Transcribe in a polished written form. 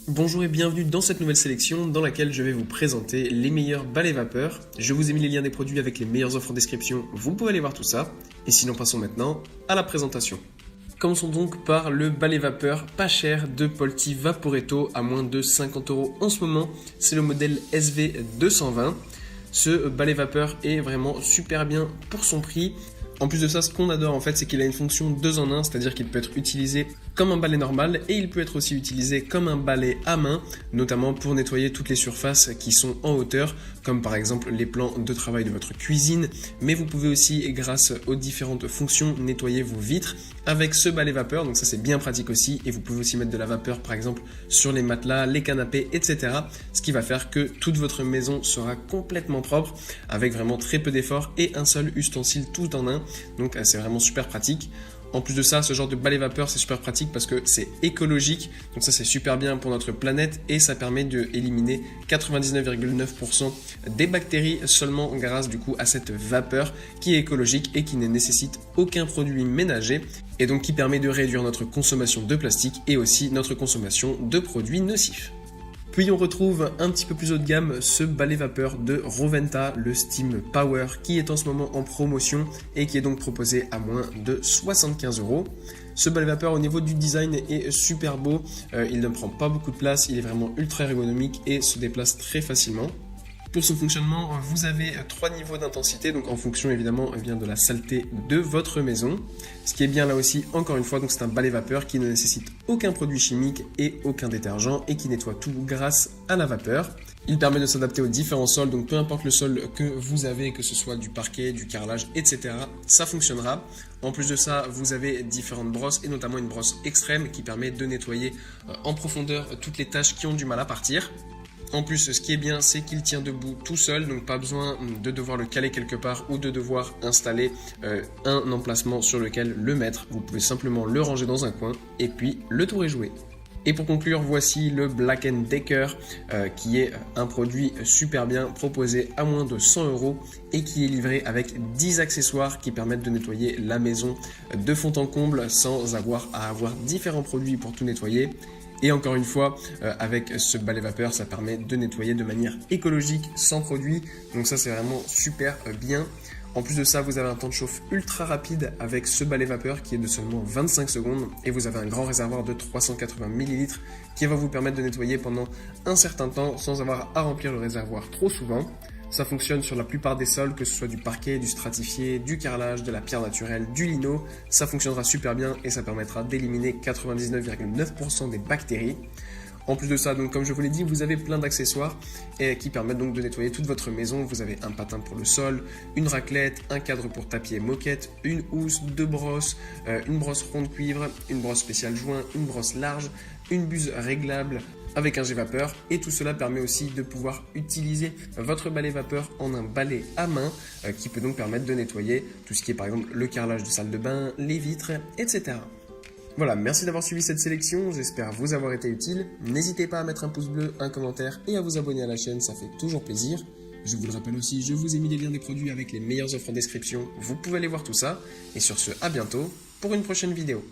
Bonjour et bienvenue dans cette nouvelle sélection dans laquelle je vais vous présenter les meilleurs balais vapeur. Je vous ai mis les liens des produits avec les meilleures offres en description, vous pouvez aller voir tout ça. Et sinon passons maintenant à la présentation. Commençons donc par le balai vapeur pas cher de Polti Vaporetto à moins de 50 € en ce moment. C'est le modèle SV220. Ce balai vapeur est vraiment super bien pour son prix. En plus de ça, ce qu'on adore en fait, c'est qu'il a une fonction 2 en 1, c'est-à-dire qu'il peut être utilisé comme un balai normal et il peut être aussi utilisé comme un balai à main, notamment pour nettoyer toutes les surfaces qui sont en hauteur, comme par exemple les plans de travail de votre cuisine, mais vous pouvez aussi, grâce aux différentes fonctions, nettoyer vos vitres avec ce balai vapeur, donc ça c'est bien pratique aussi, et vous pouvez aussi mettre de la vapeur par exemple sur les matelas, les canapés, etc. Ce qui va faire que toute votre maison sera complètement propre, avec vraiment très peu d'efforts et un seul ustensile tout en un. Donc c'est vraiment super pratique. En plus de ça, ce genre de balai vapeur c'est super pratique parce que c'est écologique, donc ça c'est super bien pour notre planète et ça permet d'éliminer 99,9% des bactéries seulement grâce du coup à cette vapeur qui est écologique et qui ne nécessite aucun produit ménager et donc qui permet de réduire notre consommation de plastique et aussi notre consommation de produits nocifs. Puis on retrouve un petit peu plus haut de gamme ce balai vapeur de Roventa, le Steam Power, qui est en ce moment en promotion et qui est donc proposé à moins de 75 €. Ce balai vapeur au niveau du design est super beau, il ne prend pas beaucoup de place, il est vraiment ultra ergonomique et se déplace très facilement. Pour son fonctionnement, vous avez 3 niveaux d'intensité, donc en fonction évidemment de la saleté de votre maison. Ce qui est bien là aussi, encore une fois, donc c'est un balai vapeur qui ne nécessite aucun produit chimique et aucun détergent et qui nettoie tout grâce à la vapeur. Il permet de s'adapter aux différents sols, donc peu importe le sol que vous avez, que ce soit du parquet, du carrelage, etc., ça fonctionnera. En plus de ça, vous avez différentes brosses et notamment une brosse extrême qui permet de nettoyer en profondeur toutes les taches qui ont du mal à partir. En plus, ce qui est bien, c'est qu'il tient debout tout seul, donc pas besoin de devoir le caler quelque part ou de devoir installer un emplacement sur lequel le mettre. Vous pouvez simplement le ranger dans un coin et puis le tour est joué. Et pour conclure, voici le Black & Decker qui est un produit super bien proposé à moins de 100 € et qui est livré avec 10 accessoires qui permettent de nettoyer la maison de fond en comble sans avoir à avoir différents produits pour tout nettoyer. Et encore une fois, avec ce balai vapeur, ça permet de nettoyer de manière écologique, sans produit. Donc ça, c'est vraiment super bien. En plus de ça, vous avez un temps de chauffe ultra rapide avec ce balai vapeur qui est de seulement 25 secondes. Et vous avez un grand réservoir de 380 ml qui va vous permettre de nettoyer pendant un certain temps sans avoir à remplir le réservoir trop souvent. Ça fonctionne sur la plupart des sols, que ce soit du parquet, du stratifié, du carrelage, de la pierre naturelle, du lino. Ça fonctionnera super bien et ça permettra d'éliminer 99,9% des bactéries. En plus de ça, donc comme je vous l'ai dit, vous avez plein d'accessoires qui permettent donc de nettoyer toute votre maison. Vous avez un patin pour le sol, une raclette, un cadre pour tapis et moquette, une housse, 2 brosses, une brosse ronde cuivre, une brosse spéciale joint, une brosse large, une buse réglable avec un jet vapeur, et tout cela permet aussi de pouvoir utiliser votre balai vapeur en un balai à main qui peut donc permettre de nettoyer tout ce qui est par exemple le carrelage de salle de bain, les vitres, etc. Voilà, merci d'avoir suivi cette sélection, j'espère vous avoir été utile. N'hésitez pas à mettre un pouce bleu, un commentaire et à vous abonner à la chaîne, ça fait toujours plaisir. Je vous le rappelle aussi, je vous ai mis les liens des produits avec les meilleures offres en description, vous pouvez aller voir tout ça. Et sur ce, à bientôt pour une prochaine vidéo.